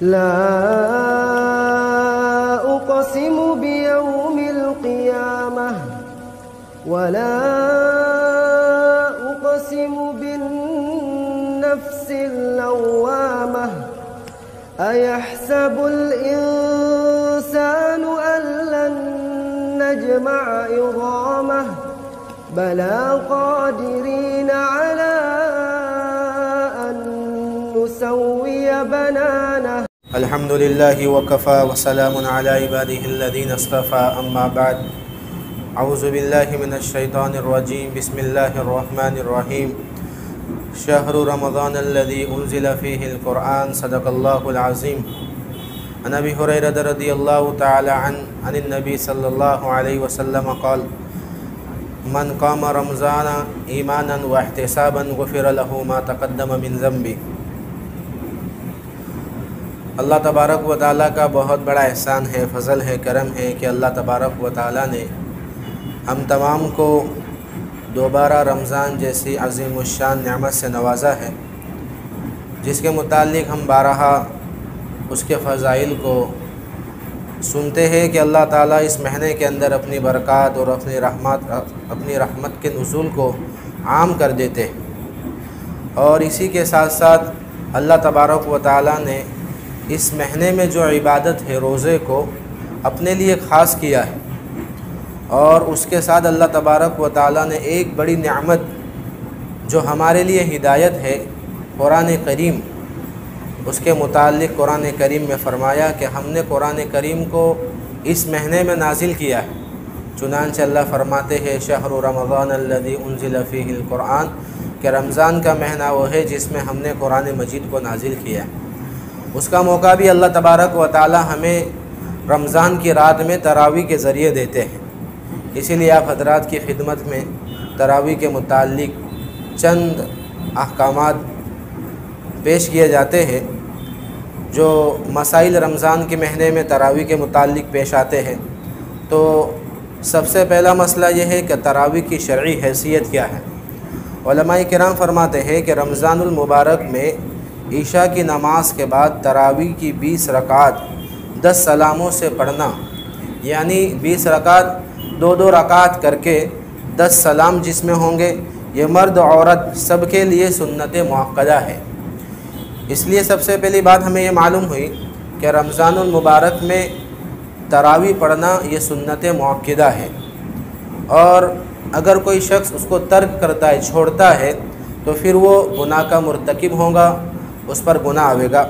لا أقسم بيوم القيامة ولا أقسم بالنفس اللوامة أيحسب الإنسان أن لن نجمع عظامه بلى قادرين على أن نسوي بنانه. الحمد لله وكفى وسلام على عباده الذين اصطفى أما بعد. أعوذ بالله من الشيطان الرجيم. بسم الله الرحمن الرحيم. شهر رمضان الذي أنزل فيه القرآن. صدق الله العظيم. عن أبي هريرة رضي الله تعالى عن النبي صلى الله عليه وسلم قال: من قام رمضان ایمانا واحتسابا غفر له ما تقدم من ذنبه. اللہ تبارک و تعالیٰ کا بہت بڑا احسان ہے، فضل ہے، کرم ہے کہ اللہ تبارک و تعالیٰ نے ہم تمام کو دوبارہ رمضان جیسی عظیم الشان نعمت سے نوازا ہے، جس کے متعلق ہم بارہا اس کے فضائل کو سنتے ہیں کہ اللہ تعالیٰ اس مہینے کے اندر اپنی برکات اور اپنی رحمت کے نزول کو عام کر دیتے ہیں، اور اسی کے ساتھ ساتھ اللہ تبارک و تعالیٰ نے اس مہینے میں جو عبادت ہے روزے کو اپنے لیے خاص کیا ہے، اور اس کے ساتھ اللہ تبارک و تعالیٰ نے ایک بڑی نعمت جو ہمارے لیے ہدایت ہے قرآن کریم، اس کے متعلق قرآن کریم میں فرمایا کہ ہم نے قرآن کریم کو اس مہینے میں نازل کیا ہے. چنانچہ اللہ فرماتے ہیں: شہر رمضان الذی انزل فیہ القرآن، کہ رمضان کا مہینہ وہ ہے جس میں ہم نے قرآن مجید کو نازل کیا ہے. اس کا موقع بھی اللہ تبارک و تعالی ہمیں رمضان کی رات میں تراویح کے ذریعے دیتے ہیں. اسی لیے آپ حضرات کی خدمت میں تراویح کے متعلق چند احکامات پیش کیے جاتے ہیں جو مسائل رمضان کے مہینے میں تراویح کے متعلق پیش آتے ہیں. تو سب سے پہلا مسئلہ یہ ہے کہ تراویح کی شرعی حیثیت کیا ہے. علماء کرام فرماتے ہیں کہ رمضان المبارک میں عشاء کی نماز کے بعد تراویح کی 20 رکعات 10 سلاموں سے پڑھنا، یعنی 20 رکعات 2 رکعات کر کے 10 سلام جس میں ہوں گے، یہ مرد عورت سب کے لیے سنت مؤکدہ ہے. اس لیے سب سے پہلی بات ہمیں یہ معلوم ہوئی کہ رمضان المبارک میں تراویح پڑھنا یہ سنت مؤکدہ ہے، اور اگر کوئی شخص اس کو ترک کرتا ہے، چھوڑتا ہے، تو پھر وہ گناہ کا مرتکب ہوگا، اس پر گناہ آئے گا.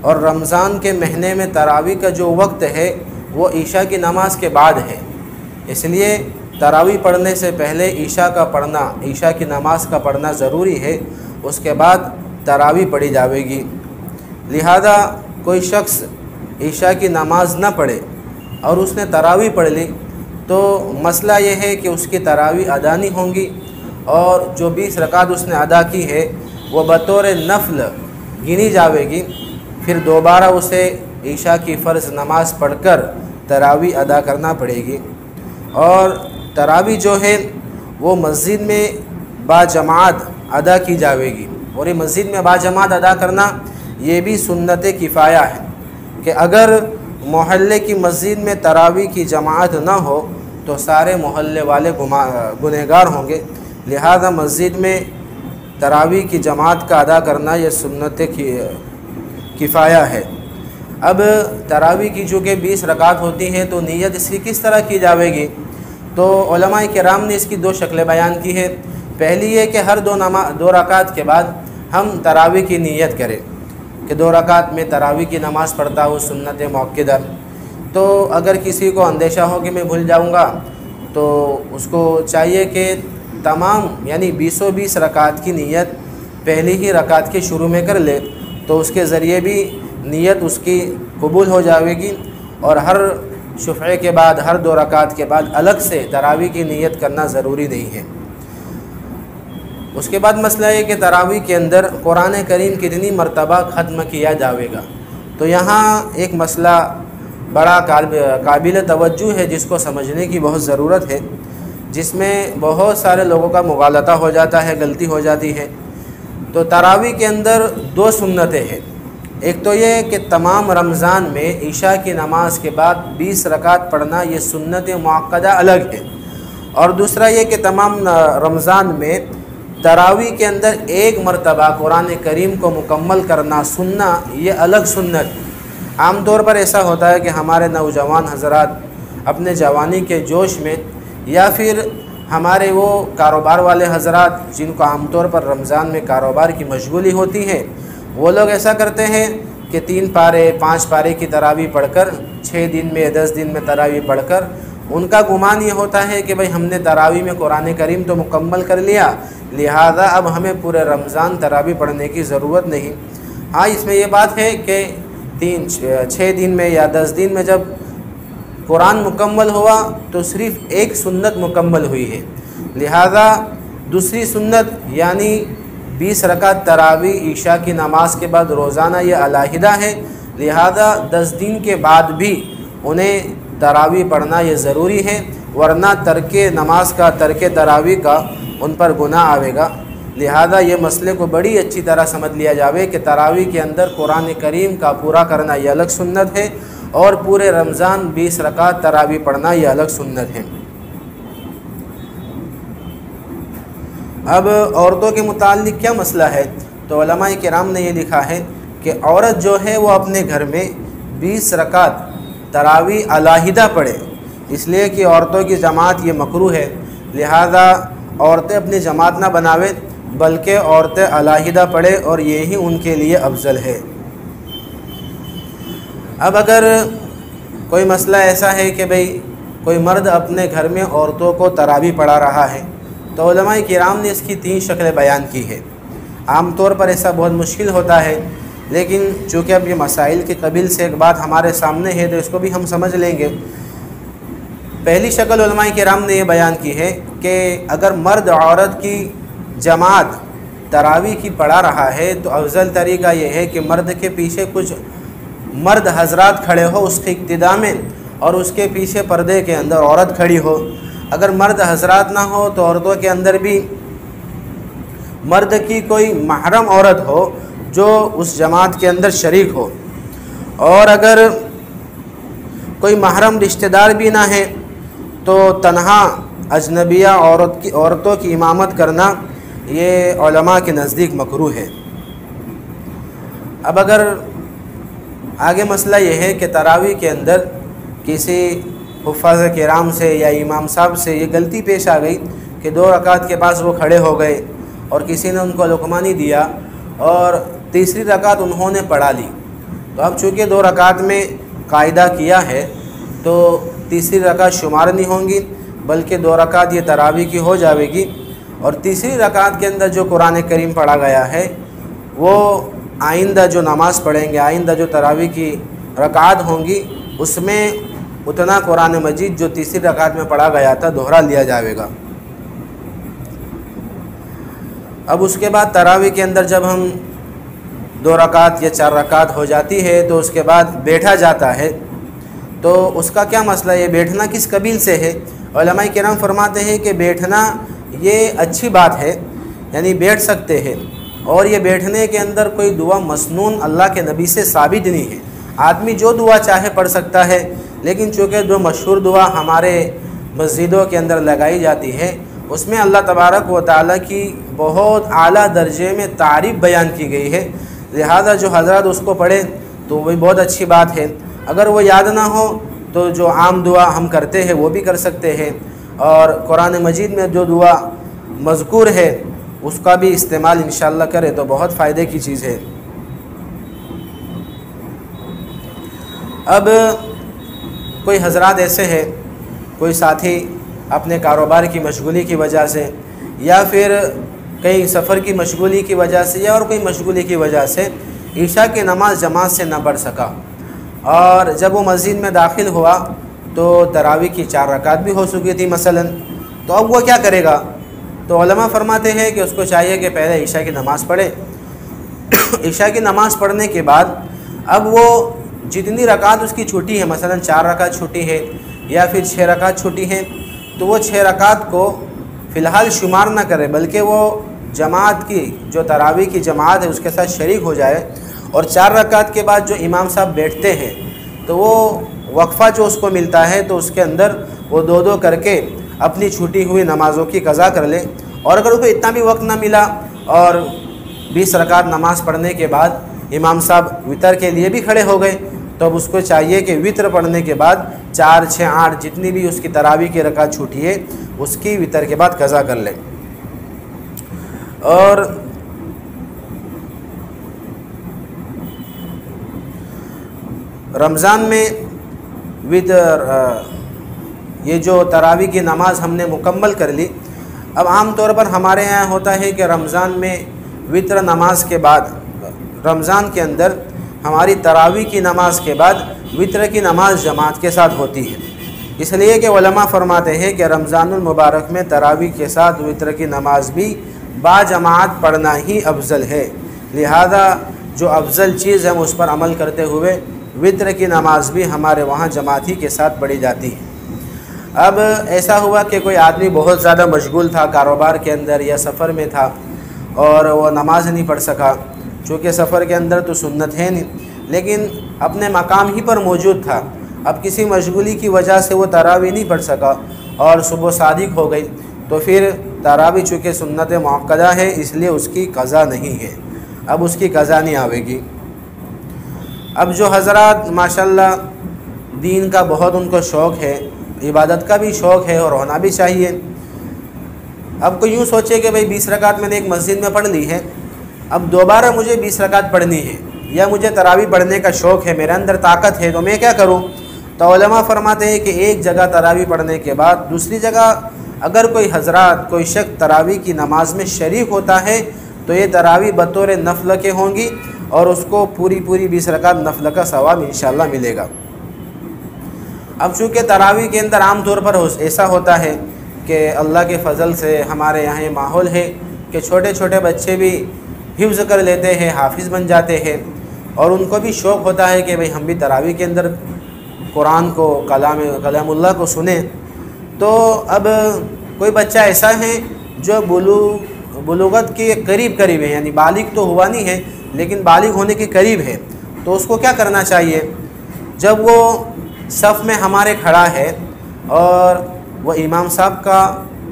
اور رمضان کے مہینے میں تراویح کا جو وقت ہے وہ عشاء کی نماز کے بعد ہے، اس لیے تراویح پڑھنے سے پہلے عشاء کا پڑھنا، عشاء کی نماز کا پڑھنا ضروری ہے، اس کے بعد تراویح پڑھی جاوے گی. لہذا کوئی شخص عشاء کی نماز نہ پڑھے اور اس نے تراویح پڑھ لی تو مسئلہ یہ ہے کہ اس کی تراویح ادا نہیں ہوں گی، اور جو 20 رکعت اس نے ادا کی ہے وہ بطور نفل گنی جاوے گی. پھر دوبارہ اسے عشاء کی فرض نماز پڑھ کر تراویح ادا کرنا پڑے گی. اور تراویح جو ہے وہ مسجد میں باجماعت ادا کی جاوے گی، اور یہ مسجد میں باجماعت ادا کرنا یہ بھی سنت کفایہ ہے کہ اگر محلے کی مسجد میں تراویح کی جماعت نہ ہو تو سارے محلے والے گنہگار ہوں گے. لہذا مسجد میں تراویح کی جماعت کا ادا کرنا یہ سنت کفایہ ہے. اب تراویح کی چونکہ 20 رکعت ہوتی ہیں تو نیت اس کی کس طرح کی جاوے گی؟ تو علماء کرام نے اس کی 2 شکلیں بیان کی ہے. پہلی یہ کہ ہر 2 رکعت کے بعد ہم تراویح کی نیت کریں کہ 2 رکعت میں تراویح کی نماز پڑھتا ہوں سنت مؤکدہ. تو اگر کسی کو اندیشہ ہو کہ میں بھول جاؤں گا تو اس کو چاہیے کہ تمام یعنی 20 رکعت کی نیت پہلی ہی رکعت کے شروع میں کر لے، تو اس کے ذریعے بھی نیت اس کی قبول ہو جاوے گی. اور ہر شفعے کے بعد ہر 2 رکعت کے بعد الگ سے تراویح کی نیت کرنا ضروری نہیں ہے. اس کے بعد مسئلہ ہے کہ تراویح کے اندر قرآن کریم کتنی مرتبہ ختم کیا جاوے گا. تو یہاں ایک مسئلہ بڑا قابل توجہ ہے جس کو سمجھنے کی بہت ضرورت ہے، جس میں بہت سارے لوگوں کا مغالطہ ہو جاتا ہے، غلطی ہو جاتی ہے. تو تراویح کے اندر 2 سنتیں ہیں. ایک تو یہ کہ تمام رمضان میں عشاء کی نماز کے بعد 20 رکعت پڑھنا یہ سنت مؤکدہ الگ ہے، اور دوسرا یہ کہ تمام رمضان میں تراویح کے اندر ایک مرتبہ قرآن کریم کو مکمل کرنا سننا یہ الگ سنت۔ عام طور پر ایسا ہوتا ہے کہ ہمارے نوجوان حضرات اپنے جوانی کے جوش میں، یا پھر ہمارے وہ کاروبار والے حضرات جن کو عام طور پر رمضان میں کاروبار کی مشغولی ہوتی ہے، وہ لوگ ایسا کرتے ہیں کہ 3 پارے 5 پارے کی تراویح پڑھ کر 6 دن میں 10 دن میں تراویح پڑھ کر ان کا گمان یہ ہوتا ہے کہ بھئی ہم نے تراویح میں قرآن کریم تو مکمل کر لیا، لہذا اب ہمیں پورے رمضان تراویح پڑھنے کی ضرورت نہیں۔ ہاں، اس میں یہ بات ہے کہ 6 دن میں یا 10 دن میں جب قرآن مکمل ہوا تو صرف ایک سنت مکمل ہوئی ہے، لہذا دوسری سنت یعنی 20 رکعت تراویح عشاء کی نماز کے بعد روزانہ یہ علیحدہ ہے، لہذا 10 دن کے بعد بھی انہیں تراویح پڑھنا یہ ضروری ہے، ورنہ ترک نماز کا، ترک تراویح کا ان پر گناہ آئے گا۔ لہذا یہ مسئلے کو بڑی اچھی طرح سمجھ لیا جاوے کہ تراویح کے اندر قرآن کریم کا پورا کرنا یہ الگ سنت ہے، اور پورے رمضان 20 رکعت تراویح پڑھنا یہ الگ سنت ہے۔ اب عورتوں کے متعلق کیا مسئلہ ہے؟ تو علماء کرام نے یہ لکھا ہے کہ عورت جو ہے وہ اپنے گھر میں 20 رکعت تراویح علیحدہ پڑھے، اس لیے کہ عورتوں کی جماعت یہ مکروہ ہے، لہذا عورتیں اپنی جماعت نہ بناویں بلکہ عورتیں علیحدہ پڑھے، اور یہی ان کے لیے افضل ہے۔ اب اگر کوئی مسئلہ ایسا ہے کہ بھئی کوئی مرد اپنے گھر میں عورتوں کو تراویح پڑھا رہا ہے، تو علماء کرام نے اس کی 3 شکلیں بیان کی ہے۔ عام طور پر ایسا بہت مشکل ہوتا ہے، لیکن چونکہ اب یہ مسائل کے قبیل سے ایک بات ہمارے سامنے ہے تو اس کو بھی ہم سمجھ لیں گے۔ پہلی شکل علماء کرام نے یہ بیان کی ہے کہ اگر مرد عورت کی جماعت تراویح کی پڑھا رہا ہے تو افضل طریقہ یہ ہے کہ مرد کے پیچھے کچھ مرد حضرات کھڑے ہو اس کے اقتداء میں، اور اس کے پیچھے پردے کے اندر عورت کھڑی ہو۔ اگر مرد حضرات نہ ہو تو عورتوں کے اندر بھی مرد کی کوئی محرم عورت ہو جو اس جماعت کے اندر شریک ہو، اور اگر کوئی محرم رشتہ دار بھی نہ ہے تو تنہا اجنبیہ عورتوں کی امامت کرنا یہ علماء کے نزدیک مکروہ ہے۔ اب اگر آگے مسئلہ یہ ہے کہ تراویح کے اندر کسی حفاظ کرام سے یا امام صاحب سے یہ غلطی پیش آ گئی کہ 2 رکعت کے بعد وہ کھڑے ہو گئے اور کسی نے ان کو لقمہ نہیں دیا اور تیسری رکعت انہوں نے پڑھا لی، تو اب چونکہ 2 رکعت میں قاعدہ کیا ہے تو تیسری رکعت شمار نہیں ہوں گی بلکہ 2 رکعت یہ تراویح کی ہو جاوے گی، اور تیسری رکعت کے اندر جو قرآن کریم پڑھا گیا ہے وہ آئندہ جو نماز پڑھیں گے، آئندہ جو تراویح کی رکعات ہوں گی اس میں اتنا قرآن مجید جو تیسری رکعت میں پڑھا گیا تھا دوہرا لیا جاوے گا۔ اب اس کے بعد تراویح کے اندر جب ہم 2 رکعت یا 4 رکعت ہو جاتی ہے تو اس کے بعد بیٹھا جاتا ہے، تو اس کا کیا مسئلہ ہے؟ بیٹھنا کس قبیل سے ہے؟ علماء کرام فرماتے ہیں کہ بیٹھنا یہ اچھی بات ہے، یعنی بیٹھ سکتے ہیں، اور یہ بیٹھنے کے اندر کوئی دعا مسنون اللہ کے نبی سے ثابت نہیں ہے، آدمی جو دعا چاہے پڑھ سکتا ہے، لیکن چونکہ جو مشہور دعا ہمارے مسجدوں کے اندر لگائی جاتی ہے اس میں اللہ تبارک و تعالیٰ کی بہت اعلیٰ درجے میں تعریف بیان کی گئی ہے، لہذا جو حضرات اس کو پڑھیں تو وہ بہت اچھی بات ہے۔ اگر وہ یاد نہ ہو تو جو عام دعا ہم کرتے ہیں وہ بھی کر سکتے ہیں، اور قرآن مجید میں جو دعا مذکور ہے اس کا بھی استعمال انشاءاللہ کرے تو بہت فائدے کی چیز ہے۔ اب کوئی حضرات ایسے ہیں، کوئی ساتھی اپنے کاروبار کی مشغولی کی وجہ سے یا پھر کہیں سفر کی مشغولی کی وجہ سے یا اور کوئی مشغولی کی وجہ سے عشاء کی نماز جماعت سے نہ پڑھ سکا، اور جب وہ مسجد میں داخل ہوا تو تراویح کی 4 رکعت بھی ہو چکی تھی مثلا، تو اب وہ کیا کرے گا؟ تو علماء فرماتے ہیں کہ اس کو چاہیے کہ پہلے عشاء کی نماز پڑھے، عشاء کی نماز پڑھنے کے بعد اب وہ جتنی رکعت اس کی چھوٹی ہے، مثلا 4 رکعت چھوٹی ہے یا پھر 6 رکعت چھوٹی ہے، تو وہ 6 رکعت کو فی الحال شمار نہ کرے بلکہ وہ جماعت کی جو تراویح کی جماعت ہے اس کے ساتھ شریک ہو جائے، اور 4 رکعت کے بعد جو امام صاحب بیٹھتے ہیں تو وہ وقفہ جو اس کو ملتا ہے تو اس کے اندر وہ 2 کر کے اپنی چھوٹی ہوئی نمازوں کی قضا کر لے۔ اور اگر اس کو اتنا بھی وقت نہ ملا اور 20 رکعت نماز پڑھنے کے بعد امام صاحب وطر کے لیے بھی کھڑے ہو گئے تو اب اس کو چاہیے کہ وطر پڑھنے کے بعد 4، 6، 8 جتنی بھی اس کی تراویح کی رکعت چھوٹی ہے اس کی وطر کے بعد قضا کر لے۔ اور رمضان میں وطر یہ جو تراویح کی نماز ہم نے مکمل کر لی، اب عام طور پر ہمارے یہاں ہوتا ہے کہ رمضان میں وطر نماز کے بعد رمضان کے اندر ہماری تراویح کی نماز کے بعد وطر کی نماز جماعت کے ساتھ ہوتی ہے، اس لیے کہ علماء فرماتے ہیں کہ رمضان المبارک میں تراویح کے ساتھ وطر کی نماز بھی با جماعت پڑھنا ہی افضل ہے، لہذا جو افضل چیز ہے اس پر عمل کرتے ہوئے وطر کی نماز بھی ہمارے وہاں جماعت ہی کے ساتھ پڑھی جاتی ہے۔ اب ایسا ہوا کہ کوئی آدمی بہت زیادہ مشغول تھا کاروبار کے اندر یا سفر میں تھا اور وہ نماز نہیں پڑھ سکا، چونکہ سفر کے اندر تو سنت ہے نہیں، لیکن اپنے مقام ہی پر موجود تھا، اب کسی مشغولی کی وجہ سے وہ تراویح نہیں پڑھ سکا اور صبح صادق ہو گئی، تو پھر تراویح چونکہ سنت مؤکدہ ہے اس لیے اس کی قضا نہیں ہے، اب اس کی قضا نہیں آئے گی۔ اب جو حضرات ماشاءاللہ دین کا بہت ان کو شوق ہے، عبادت کا بھی شوق ہے اور ہونا بھی چاہیے، اب کوئی یوں سوچے کہ بھئی 20 رکعت میں نے ایک مسجد میں پڑھ لی ہے، اب دوبارہ مجھے 20 رکعت پڑھنی ہے یا مجھے تراویح پڑھنے کا شوق ہے، میرے اندر طاقت ہے، تو میں کیا کروں؟ تو علماء فرماتے ہیں کہ ایک جگہ تراویح پڑھنے کے بعد دوسری جگہ اگر کوئی حضرات کوئی شخص تراویح کی نماز میں شریک ہوتا ہے تو یہ تراویح بطور نفل کے ہوں گی اور اس کو پوری 20 رکعت نفل کا ثواب انشاءاللہ ملے گا۔ اب چونکہ تراویح کے اندر عام طور پر ایسا ہوتا ہے کہ اللہ کے فضل سے ہمارے یہاں یہ ماحول ہے کہ چھوٹے چھوٹے بچے بھی حفظ کر لیتے ہیں، حافظ بن جاتے ہیں، اور ان کو بھی شوق ہوتا ہے کہ بھئی ہم بھی تراویح کے اندر قرآن کو کلام اللہ کو سنیں۔ تو اب کوئی بچہ ایسا ہے جو بلوغت کے قریب ہے، یعنی بالغ تو ہوا نہیں ہے لیکن بالغ ہونے کے قریب ہے، تو اس کو کیا کرنا چاہیے؟ جب وہ صف میں ہمارے کھڑا ہے اور وہ امام صاحب کا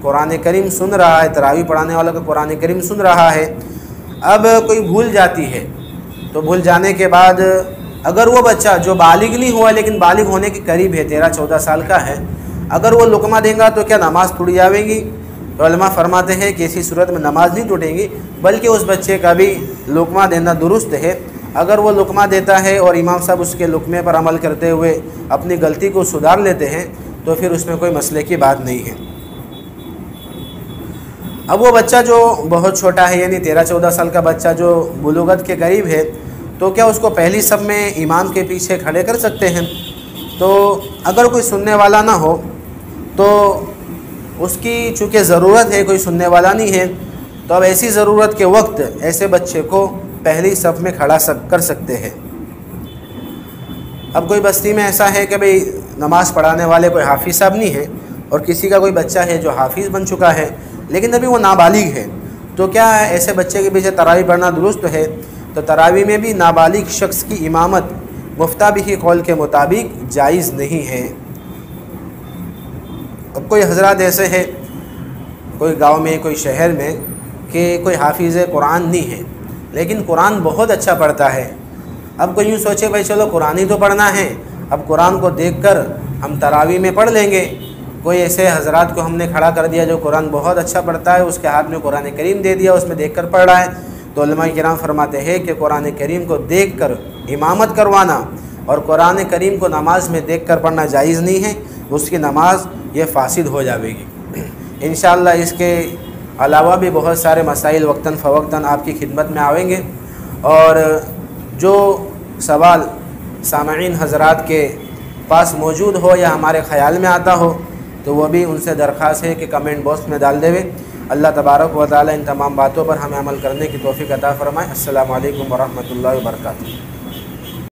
قرآن کریم سن رہا ہے، تراویح پڑھانے والا کا قرآن کریم سن رہا ہے، اب کوئی بھول جاتی ہے تو بھول جانے کے بعد اگر وہ بچہ جو بالغ نہیں ہوا لیکن بالغ ہونے کے قریب ہے، 13-14 سال کا ہے، اگر وہ لقمہ دیں گا تو کیا نماز ٹوٹ جاوے گی؟ تو علماء فرماتے ہیں کہ اسی صورت میں نماز نہیں ٹوٹے گی، بلکہ اس بچے کا بھی لقمہ دینا درست ہے۔ اگر وہ لقمہ دیتا ہے اور امام صاحب اس کے لقمے پر عمل کرتے ہوئے اپنی غلطی کو سدھار لیتے ہیں تو پھر اس میں کوئی مسئلے کی بات نہیں ہے۔ اب وہ بچہ جو بہت چھوٹا ہے، یعنی 13-14 سال کا بچہ جو بلوغت کے قریب ہے، تو کیا اس کو پہلی صف میں امام کے پیچھے کھڑے کر سکتے ہیں؟ تو اگر کوئی سننے والا نہ ہو تو اس کی چونکہ ضرورت ہے، کوئی سننے والا نہیں ہے، تو اب ایسی ضرورت کے وقت ایسے بچے کو پہلی صف میں کھڑا کر سکتے ہیں۔ اب کوئی بستی میں ایسا ہے کہ بھئی نماز پڑھانے والے کوئی حافظ صاحب نہیں ہے اور کسی کا کوئی بچہ ہے جو حافظ بن چکا ہے لیکن ابھی وہ نابالغ ہے، تو کیا ایسے بچے کے پیچھے تراویح پڑھنا درست ہے؟ تو تراویح میں بھی نابالغ شخص کی امامت مفتہ بھی قول کے مطابق جائز نہیں ہے۔ اب کوئی حضرات ایسے ہے کوئی گاؤں میں کوئی شہر میں کہ کوئی حافظ قرآن نہیں ہے لیکن قرآن بہت اچھا پڑھتا ہے، اب کوئی یوں سوچے بھائی چلو قرآن ہی تو پڑھنا ہے، اب قرآن کو دیکھ کر ہم تراویح میں پڑھ لیں گے۔ کوئی ایسے حضرات کو ہم نے کھڑا کر دیا جو قرآن بہت اچھا پڑھتا ہے، اس کے ہاتھ میں قرآن کریم دے دیا، اس میں دیکھ کر پڑھ رہا ہے، تو علماء کرام فرماتے ہیں کہ قرآن کریم کو دیکھ کر امامت کروانا اور قرآن کریم کو نماز میں دیکھ کر پڑھنا جائز نہیں ہے، اس کی نماز یہ فاسد ہو جاوے گی۔ انشاءاللہ اس کے علاوہ بھی بہت سارے مسائل وقتاً فوقتاً آپ کی خدمت میں آئیں گے، اور جو سوال سامعین حضرات کے پاس موجود ہو یا ہمارے خیال میں آتا ہو تو وہ بھی ان سے درخواست ہے کہ کمنٹ باکس میں ڈال دے۔ اللہ تبارک و تعالی ان تمام باتوں پر ہمیں عمل کرنے کی توفیق عطا فرمائے۔ السلام علیکم ورحمۃ اللہ وبرکاتہ۔